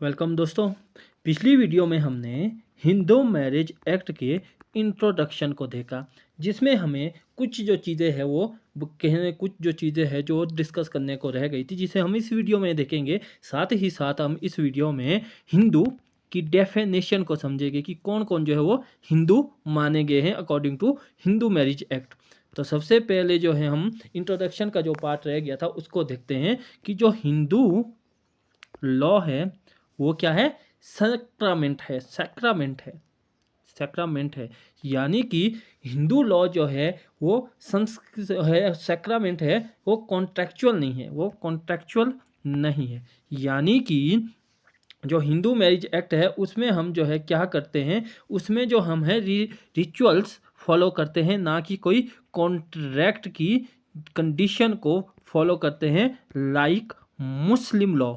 Welcome दोस्तों। पिछली video में हमने हिंदू मैरिज एक्ट के इंट्रोडक्शन को देखा, जिसमें हमें कुछ जो चीज़ें हैं वो कहने कुछ जो चीज़ें हैं जो डिस्कस करने को रह गई थी, जिसे हम इस वीडियो में देखेंगे। साथ ही साथ हम इस वीडियो में हिंदू की डेफिनेशन को समझेंगे कि कौन कौन जो है वो हिंदू माने गए हैं according to Hindu marriage act. तो सबसे पहले जो है हम इंट्रोडक्शन का जो पार्ट रह गया था उसको देखते हैं कि जो हिंदू लॉ है वो क्या है, सैक्रामेंट है। सैक्रामेंट है यानी कि हिंदू लॉ जो है वो सैक्रामेंट है, वो कॉन्ट्रेक्चुअल नहीं है, यानी कि जो हिंदू मैरिज एक्ट है उसमें हम जो है क्या करते हैं, उसमें जो हम है रिचुअल्स फॉलो करते हैं, ना कि कोई कॉन्ट्रैक्ट की कंडीशन को फॉलो करते हैं, लाइक मुस्लिम लॉ।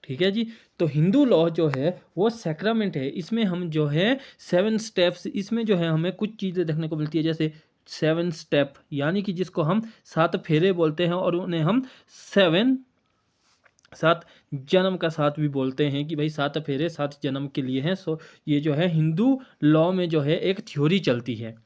ठीक है जी। तो हिंदू लॉ जो है वो सैक्रामेंट है। इसमें हम जो है 7 स्टेप्स, इसमें जो है हमें कुछ चीज़ें देखने को मिलती है, जैसे 7 स्टेप यानी कि जिसको हम 7 फेरे बोलते हैं, और उन्हें हम 7 जन्म का साथ भी बोलते हैं कि भाई 7 फेरे 7 जन्म के लिए हैं। सो ये जो है हिंदू लॉ में जो है एक थ्योरी चलती है।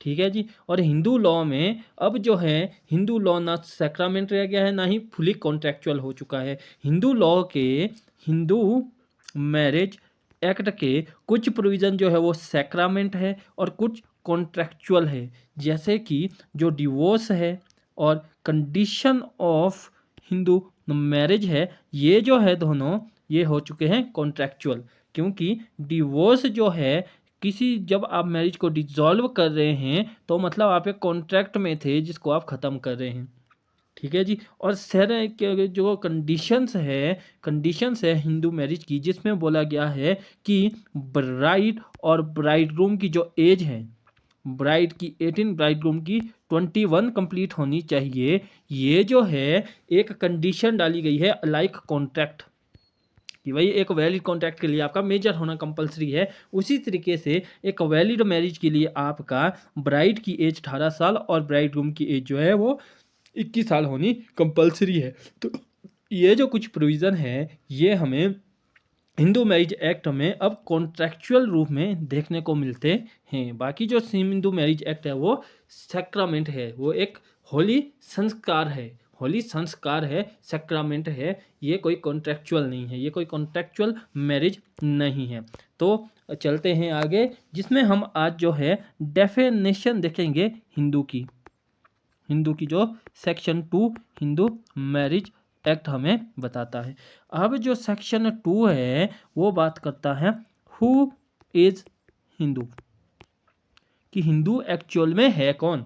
ठीक है जी। और हिंदू लॉ में अब जो है हिंदू लॉ ना सैक्रामेंट रह गया है, ना ही फुली कॉन्ट्रेक्चुअल हो चुका है। हिंदू लॉ के, हिंदू मैरिज एक्ट के कुछ प्रोविज़न जो है वो सैक्रामेंट है और कुछ कॉन्ट्रेक्चुअल है, जैसे कि जो डिवोर्स है और कंडीशन ऑफ हिंदू मैरिज है, ये जो है दोनों ये हो चुके हैं कॉन्ट्रेक्चुअल। क्योंकि डिवोर्स जो है किसी, जब आप मैरिज को डिसॉल्व कर रहे हैं तो मतलब आप एक कॉन्ट्रैक्ट में थे जिसको आप ख़त्म कर रहे हैं। ठीक है जी। और सर के जो कंडीशंस है हिंदू मैरिज की, जिसमें बोला गया है कि ब्राइड और ब्राइडग्रूम की जो एज है, ब्राइड की 18, ब्राइडग्रूम की 21 कंप्लीट होनी चाहिए। ये जो है एक कंडीशन डाली गई है, लाइक कॉन्ट्रैक्ट, कि भाई एक वैलिड कॉन्ट्रैक्ट के लिए आपका मेजर होना कंपलसरी है। उसी तरीके से एक वैलिड मैरिज के लिए आपका ब्राइड की एज 18 साल और ब्राइडग्रूम की एज जो है वो 21 साल होनी कंपलसरी है। तो ये जो कुछ प्रोविज़न है ये हमें हिंदू मैरिज एक्ट में अब कॉन्ट्रेक्चुअल रूप में देखने को मिलते हैं। बाकी जो हिंदू मैरिज एक्ट है वो सैक्रामेंट है, वो एक होली संस्कार है, सैक्रामेंट है। ये कोई कॉन्ट्रेक्चुअल नहीं है, ये कोई कॉन्ट्रेक्चुअल मैरिज नहीं है। तो चलते हैं आगे, जिसमें हम आज जो है डेफिनेशन देखेंगे हिंदू की जो सेक्शन 2 हिंदू मैरिज एक्ट हमें बताता है। अब जो सेक्शन 2 है वो बात करता है हु इज हिंदू, कि हिंदू एक्चुअल में है कौन।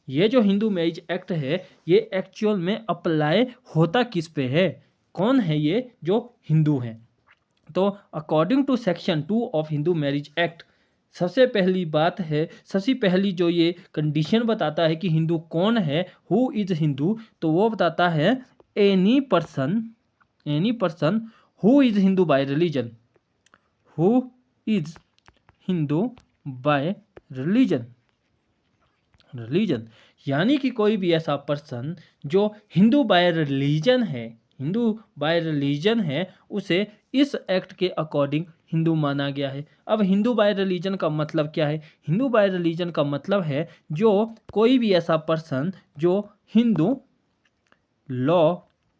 ये जो हिंदू मैरिज एक्ट है ये एक्चुअल में अप्लाई होता किस पे है, कौन है ये जो हिंदू है। तो according to section 2 of Hindu marriage act, सबसे पहली जो ये कंडीशन बताता है कि हिंदू कौन है, हु इज हिंदू, तो वो बताता है any person who is Hindu bye religion, who is Hindu bye religion यानी कि कोई भी ऐसा पर्सन जो हिंदू बाय रिलीजन है उसे इस एक्ट के अकॉर्डिंग हिंदू माना गया है। अब हिंदू बाय रिलीजन का मतलब क्या है? हिंदू बाय रिलीजन का मतलब है जो कोई भी ऐसा पर्सन जो हिंदू लॉ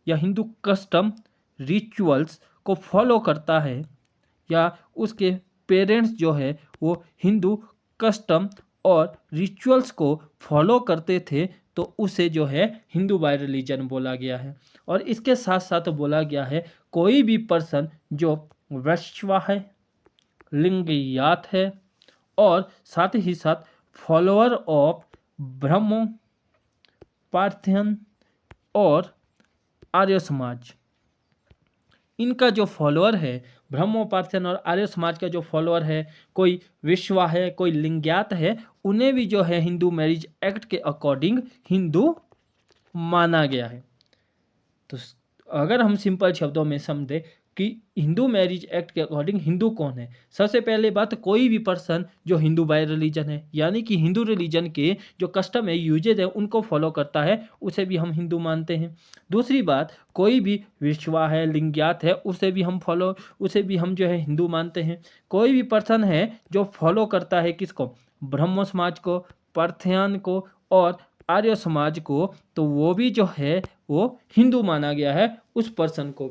या हिंदू कस्टम रिचुअल्स को फॉलो करता है, या उसके पेरेंट्स जो है वो हिंदू कस्टम और रिचुअल्स को फॉलो करते थे, तो उसे जो है हिंदू बाय रिलीजन बोला गया है। और इसके साथ साथ बोला गया है कोई भी पर्सन जो वैश्वा है, लिंगयात है, और साथ ही साथ फॉलोअर ऑफ ब्रह्मो पार्थेयन और आर्य समाज, इनका जो फॉलोअर है, ब्रह्मोपार्थियन और आर्य समाज का जो फॉलोअर है, कोई विश्वा है, कोई लिंग्यात है, उन्हें भी जो है हिंदू मैरिज एक्ट के अकॉर्डिंग हिंदू माना गया है। तो अगर हम सिंपल शब्दों में समझें कि हिंदू मैरिज एक्ट के अकॉर्डिंग हिंदू कौन है। सबसे पहले बात, कोई भी पर्सन जो हिंदू बाय रिलीजन है, यानी कि हिंदू रिलीजन के जो कस्टम है, यूजेज है, उनको फॉलो करता है, उसे भी हम हिंदू मानते हैं। दूसरी बात, कोई भी विश्वा है, लिंगायत है, उसे भी हम जो है हिंदू मानते हैं। कोई भी पर्सन है जो फॉलो करता है किसको, ब्रह्मो समाज को, पार्थायन को और आर्य समाज को, तो वो भी जो है वो हिंदू माना गया है, उस पर्सन को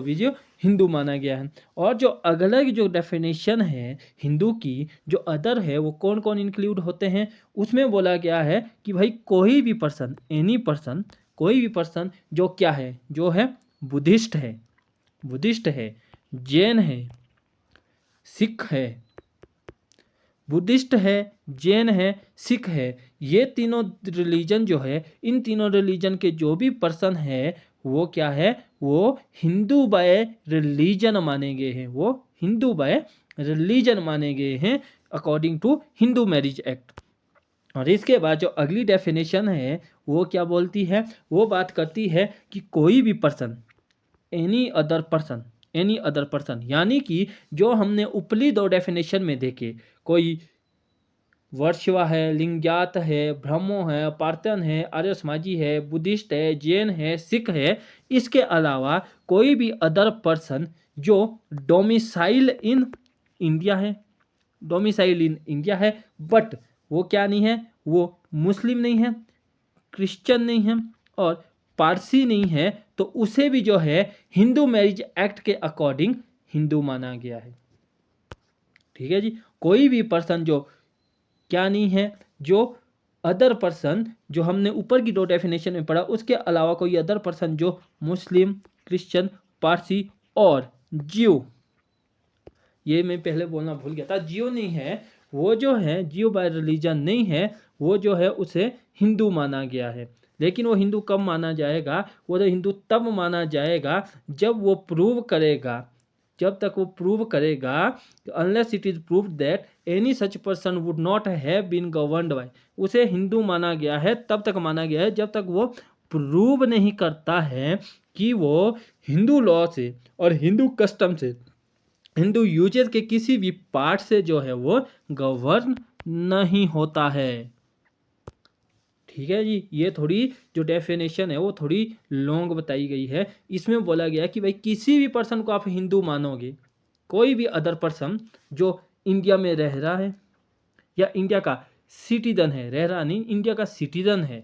भी जो हिंदू माना गया है। और जो अगला जो डेफिनेशन है हिंदू की, जो अदर है, वो कौन कौन इंक्लूड होते हैं, उसमें बोला गया है कि भाई कोई भी पर्सन, एनी पर्सन, कोई भी पर्सन जो क्या है, जो है बुद्धिस्ट है, जैन है, सिख है, बुद्धिस्ट है, जैन है, सिख है, ये तीनों रिलीजन जो है, इन तीनों रिलीजन के जो भी पर्सन है, वो क्या है, वो हिंदू बाय रिलीजन माने गए हैं, वो हिंदू बाय रिलीजन माने गए हैं according to Hindu marriage act. और इसके बाद जो अगली डेफिनेशन है वो क्या बोलती है, वो बात करती है कि कोई भी पर्सन, एनी अदर पर्सन, यानी कि जो हमने ऊपरी दो डेफिनेशन में देखे, कोई वर्षवा है, लिंगायत है, ब्रह्मो है, पार्थन है, आर्य समाजी है, बुद्धिस्ट है, जैन है, सिख है, इसके अलावा कोई भी अदर पर्सन जो डोमिसाइल इन इंडिया है, बट वो क्या नहीं है, वो मुस्लिम नहीं है, क्रिश्चियन नहीं है और पारसी नहीं है, तो उसे भी जो है हिंदू मैरिज एक्ट के अकॉर्डिंग हिंदू माना गया है। ठीक है जी। कोई भी पर्सन जो क्या नहीं है, जो अदर पर्सन, जो हमने ऊपर की दो डेफिनेशन में पढ़ा, उसके अलावा कोई अदर पर्सन जो मुस्लिम, क्रिश्चियन, पारसी और जियो, ये मैं पहले बोलना भूल गया था, जियो नहीं है, वो जो है जियो बाय रिलीजन नहीं है, वो जो है उसे हिंदू माना गया है। लेकिन वो हिंदू कब माना जाएगा, वो तो हिंदू तब माना जाएगा जब वो प्रूव करेगा, जब तक वो प्रूव करेगा, unless it is prove that any such person would not have been governed by, उसे हिंदू माना गया है, तब तक माना गया है जब तक वो प्रूव नहीं करता है कि वो हिंदू लॉ से और हिंदू कस्टम से, हिंदू यूजेस के किसी भी पार्ट से जो है वो गवर्न नहीं होता है। ठीक है जी। ये थोड़ी जो डेफिनेशन है वो थोड़ी लॉन्ग बताई गई है। इसमें बोला गया कि भाई किसी भी पर्सन को आप हिंदू मानोगे, कोई भी अदर पर्सन जो इंडिया में रह रहा है या इंडिया का सिटीजन है, रह रहा नहीं, इंडिया का सिटीजन है,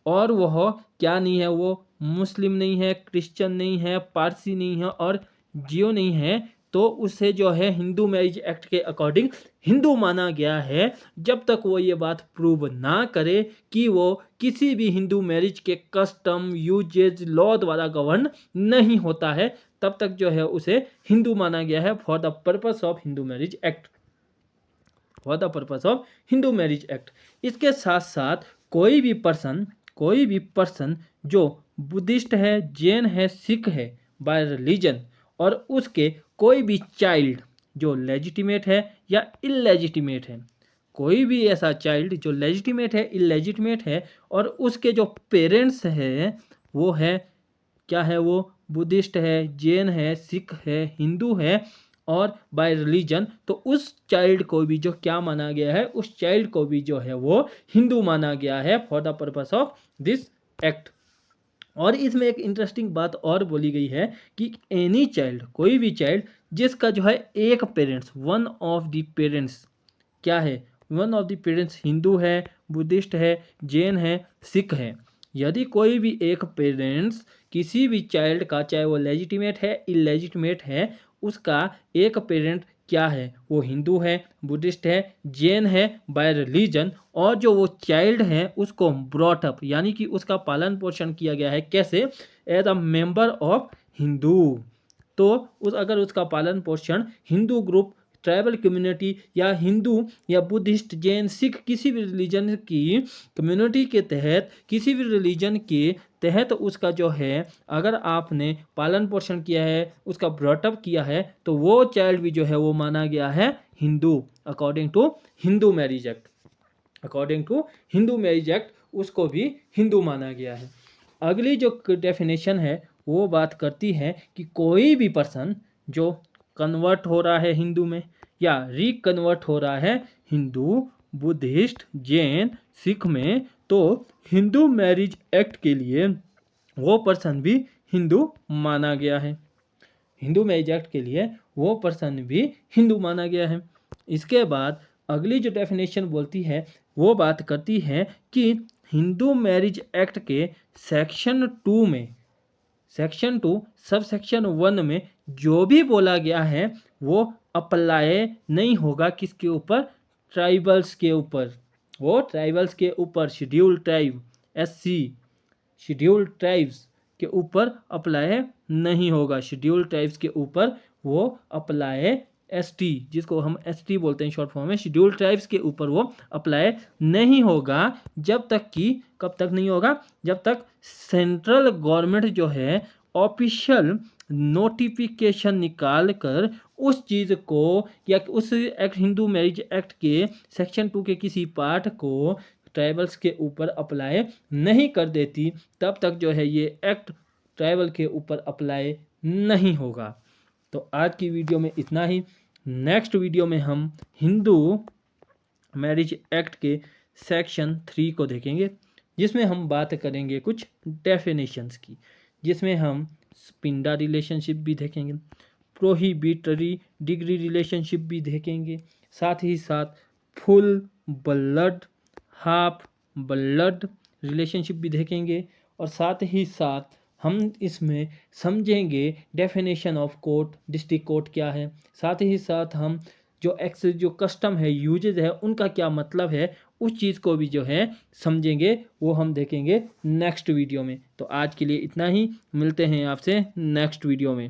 और वह क्या नहीं है, वो मुस्लिम नहीं है, क्रिश्चियन नहीं है, पारसी नहीं है और जियो नहीं है, तो उसे जो है हिंदू मैरिज एक्ट के अकॉर्डिंग हिंदू माना गया है, जब तक वो ये बात प्रूव ना करे कि वो किसी भी हिंदू मैरिज के कस्टम, यूजेज, लॉ द्वारा गवर्न नहीं होता है, तब तक जो है उसे हिंदू माना गया है for the purpose of Hindu marriage act, for the purpose of Hindu marriage act. इसके साथ साथ कोई भी पर्सन जो बुद्धिस्ट है, जैन है, सिख है बाय रिलीजन, और उसके कोई भी चाइल्ड जो लेजिटिमेट है या इलेजिटिमेट है, कोई भी ऐसा चाइल्ड जो लेजिटिमेट है, इलेजिटिमेट है, और उसके जो पेरेंट्स हैं वो है क्या है, वो बुद्धिस्ट है, जैन है, सिख है, हिंदू है और बाय रिलीजन, तो उस चाइल्ड को भी जो क्या माना गया है, उस चाइल्ड को भी जो है वो हिंदू माना गया है for the purpose of this act. और इसमें एक इंटरेस्टिंग बात और बोली गई है कि एनी चाइल्ड, कोई भी चाइल्ड जिसका जो है एक parents, one of the parents क्या है, one of the parents Hindu है, बुद्धिस्ट है, जैन है, सिख है, यदि कोई भी एक पेरेंट्स किसी भी चाइल्ड का, चाहे वो लेजिटिमेट है, इलेजिटिमेट है, उसका एक पेरेंट क्या है, वो हिंदू है, बुद्धिस्ट है, जैन है बाय रिलीजन, और जो वो चाइल्ड है उसको ब्रॉट अप, यानी कि उसका पालन पोषण किया गया है कैसे, as a member of Hindu, तो अगर उसका पालन पोषण हिंदू ग्रुप, ट्राइबल कम्युनिटी या हिंदू या बुद्धिस्ट, जैन, सिख किसी भी रिलीजन की कम्युनिटी के तहत, किसी भी रिलीजन के तहत उसका जो है अगर आपने पालन पोषण किया है, उसका ब्रॉटअप किया है, तो वो चाइल्ड भी जो है वो माना गया है Hindu according to Hindu marriage act, according to Hindu marriage act उसको भी हिंदू माना गया है। अगली जो डेफिनेशन है वो बात करती है कि कोई भी पर्सन जो कन्वर्ट हो रहा है हिंदू में या रिकन्वर्ट हो रहा है हिंदू, बुद्धिस्ट, जैन, सिख में, तो हिंदू मैरिज एक्ट के लिए वो पर्सन भी हिंदू माना गया है। हिंदू मैरिज एक्ट के लिए वो पर्सन भी हिंदू माना गया है। इसके बाद अगली जो डेफिनेशन बोलती है वो बात करती है कि हिंदू मैरिज एक्ट के सेक्शन 2 में, सेक्शन 2 सब सेक्शन 1 में जो भी बोला गया है वो अप्लाई नहीं होगा किसके ऊपर, ट्राइबल्स के ऊपर। वो ट्राइबल्स के ऊपर, schedule tribe SC, schedule tribes के ऊपर अप्लाई नहीं होगा। शेड्यूल ट्राइब्स के ऊपर वो अप्लाई, ST जिसको हम ST बोलते हैं शॉर्ट फॉर्म में, शेड्यूल ट्राइब्स के ऊपर वो अप्लाई नहीं होगा जब तक कि, कब तक नहीं होगा, जब तक सेंट्रल गवर्नमेंट जो है ऑफिशियल नोटिफिकेशन निकाल कर उस चीज़ को या उस एक्ट, हिंदू मैरिज एक्ट के सेक्शन 2 के किसी पार्ट को ट्राइबल्स के ऊपर अप्लाई नहीं कर देती, तब तक जो है ये एक्ट ट्राइबल के ऊपर अप्लाई नहीं होगा। तो आज की वीडियो में इतना ही। नेक्स्ट वीडियो में हम हिंदू मैरिज एक्ट के सेक्शन 3 को देखेंगे, जिसमें हम बात करेंगे कुछ डेफिनेशंस की, जिसमें हम स्पिंडा रिलेशनशिप भी देखेंगे, प्रोहिबिटरी डिग्री रिलेशनशिप भी देखेंगे, साथ ही साथ full blood, half blood relationship भी देखेंगे, और साथ ही साथ हम इसमें समझेंगे definition of court, district court क्या है, साथ ही साथ हम जो कस्टम है, यूजेज है, उनका क्या मतलब है, उस चीज़ को भी जो है समझेंगे, वो हम देखेंगे नेक्स्ट वीडियो में। तो आज के लिए इतना ही, मिलते हैं आपसे नेक्स्ट वीडियो में।